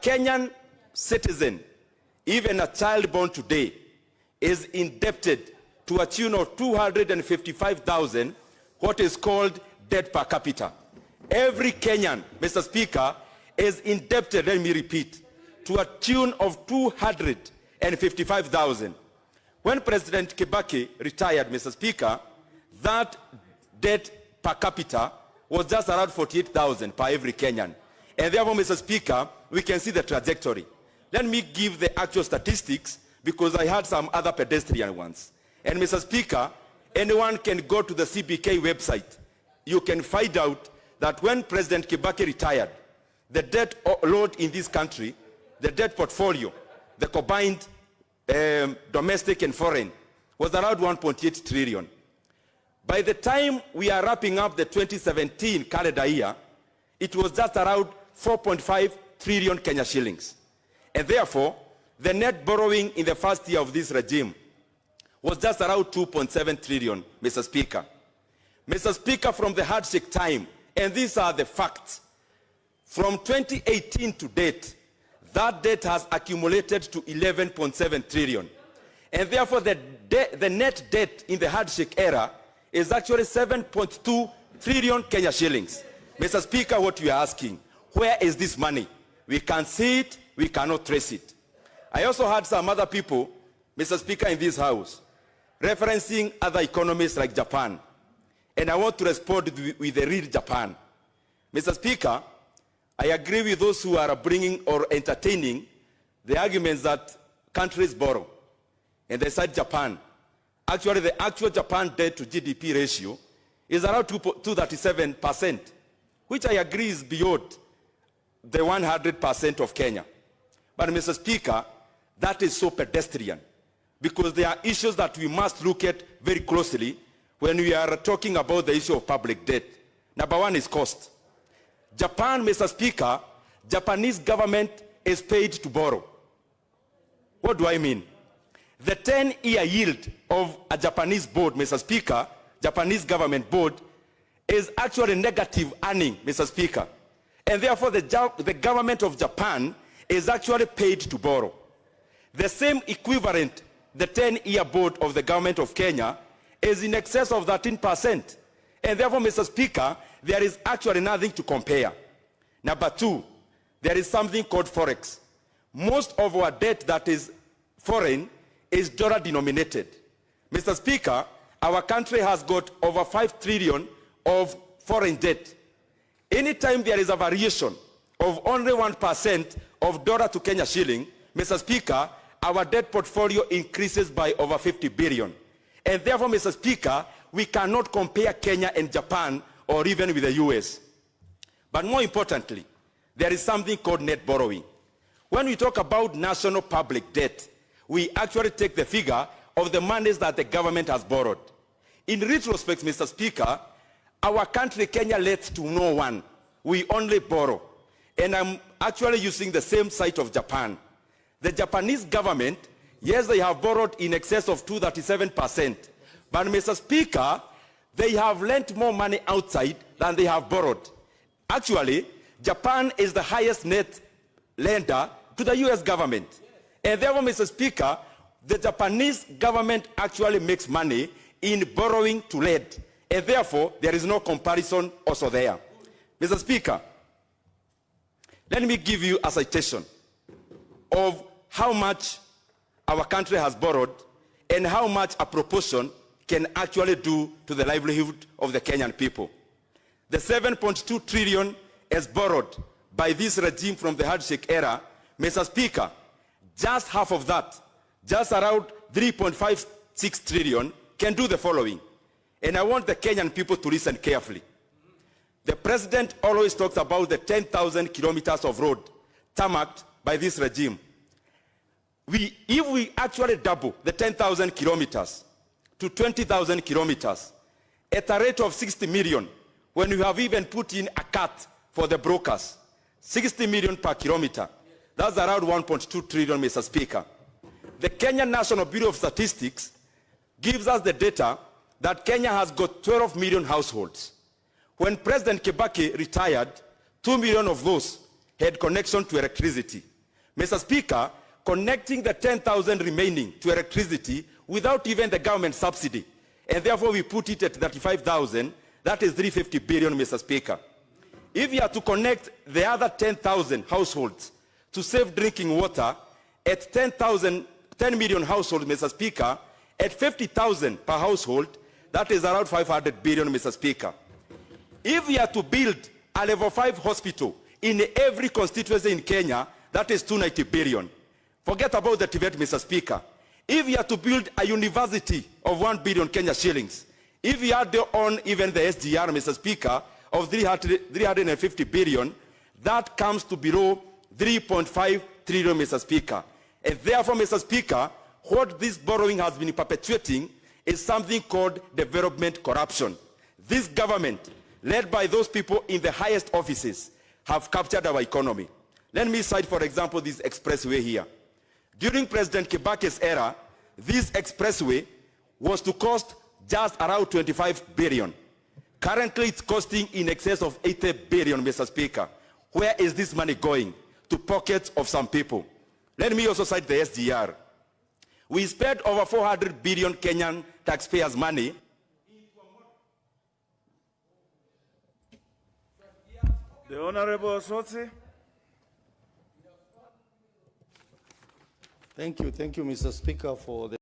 Kenyan citizen, even a child born today, is indebted to a tune of 255,000, what is called debt per capita. Every Kenyan, Mr. Speaker, is indebted, let me repeat, to a tune of 255,000. When President Kibaki retired, Mr. Speaker, that debt per capita was just around 48,000 per every Kenyan. And therefore, Mr. Speaker, we can see the trajectory. Let me give the actual statistics because I had some other pedestrian ones. And Mr. Speaker, anyone can go to the CBK website. You can find out that when President Kibaki retired, the debt load in this country, the debt portfolio, the combined domestic and foreign, was around 1.8 trillion. By the time we are wrapping up the 2017 calendar year, it was just around 4.5 trillion Kenya shillings. And therefore, the net borrowing in the first year of this regime was just around 2.7 trillion, Mr. Speaker. Mr. Speaker, from the handshake time, and these are the facts, from 2018 to date, that debt has accumulated to 11.7 trillion. And therefore, the net debt in the handshake era is actually 7.2 trillion Kenya shillings. Mr. Speaker, what we are asking, where is this money? We can see it, we cannot trace it. I also had some other people, Mr. Speaker, in this house, referencing other economies like Japan. And I want to respond with the real Japan. Mr. Speaker, I agree with those who are bringing or entertaining the arguments that countries borrow. And they cite Japan. Actually, the actual Japan debt to GDP ratio is around 237%, which I agree is beyond the 100% of Kenya. But Mr. Speaker, that is so pedestrian because there are issues that we must look at very closely when we are talking about the issue of public debt. Number one is cost. Japan, Mr. Speaker, Japanese government is paid to borrow. What do I mean? The 10-year yield of a Japanese board, Mr. Speaker, Japanese government board, is actually negative earning, Mr. Speaker. And therefore, the government of Japan is actually paid to borrow. The same equivalent, the 10-year board of the government of Kenya, is in excess of 13%. And therefore, Mr. Speaker, there is actually nothing to compare. Number two, there is something called forex. Most of our debt that is foreign is dollar denominated. Mr. Speaker, our country has got over 5 trillion of foreign debt. Anytime there is a variation of only 1% of dollar to Kenya shilling, Mr. Speaker, our debt portfolio increases by over 50 billion. And therefore, Mr. Speaker, we cannot compare Kenya and Japan or even with the US. But more importantly, there is something called net borrowing. When we talk about national public debt, we actually take the figure of the monies that the government has borrowed. In retrospect, Mr. Speaker, our country, Kenya, lends to no one. We only borrow. And I'm actually using the same site of Japan. The Japanese government, yes, they have borrowed in excess of 237%. But, Mr. Speaker, they have lent more money outside than they have borrowed. Actually, Japan is the highest net lender to the US government. And therefore, Mr. Speaker, the Japanese government actually makes money in borrowing to lend. And therefore, there is no comparison also there. Mr. Speaker, let me give you a citation of how much our country has borrowed and how much a proportion can actually do to the livelihood of the Kenyan people. The 7.2 trillion is borrowed by this regime from the handshake era. Mr. Speaker, just half of that, just around 3.56 trillion, can do the following. And I want the Kenyan people to listen carefully. The president always talks about the 10,000 kilometers of road tarmacked by this regime. If we actually double the 10,000 kilometers to 20,000 kilometers at a rate of 60 million, when we have even put in a cut for the brokers, 60 million per kilometer, that's around 1.2 trillion, Mr. Speaker. The Kenyan National Bureau of Statistics gives us the data that Kenya has got 12 million households. When President Kibaki retired, 2 million of those had connection to electricity. Mr. Speaker, connecting the 10,000 remaining to electricity without even the government subsidy. And therefore we put it at 35,000, that is 350 billion, Mr. Speaker. If you are to connect the other 10,000 households to save drinking water at 10 million households, Mr. Speaker, at 50,000 per household, that is around 500 billion, Mr. Speaker. If we are to build a level 5 hospital in every constituency in Kenya, that is 290 billion. Forget about the Tibet, Mr. Speaker. If we are to build a university of 1 billion Kenya shillings, if we add on even the SGR, Mr. Speaker, of 350 billion, that comes to below 3.5 trillion, Mr. Speaker. And therefore, Mr. Speaker, what this borrowing has been perpetuating is something called development corruption. This government, led by those people in the highest offices, have captured our economy. Let me cite, for example, this expressway here. During President Kibaki's era, this expressway was to cost just around 25 billion. Currently, it's costing in excess of 80 billion, Mr. Speaker. Where is this money going? To pockets of some people. Let me also cite the SGR. We spent over 400 billion Kenyan taxpayers' money. The Honorable Sotsi. Thank you, Mr. Speaker, for the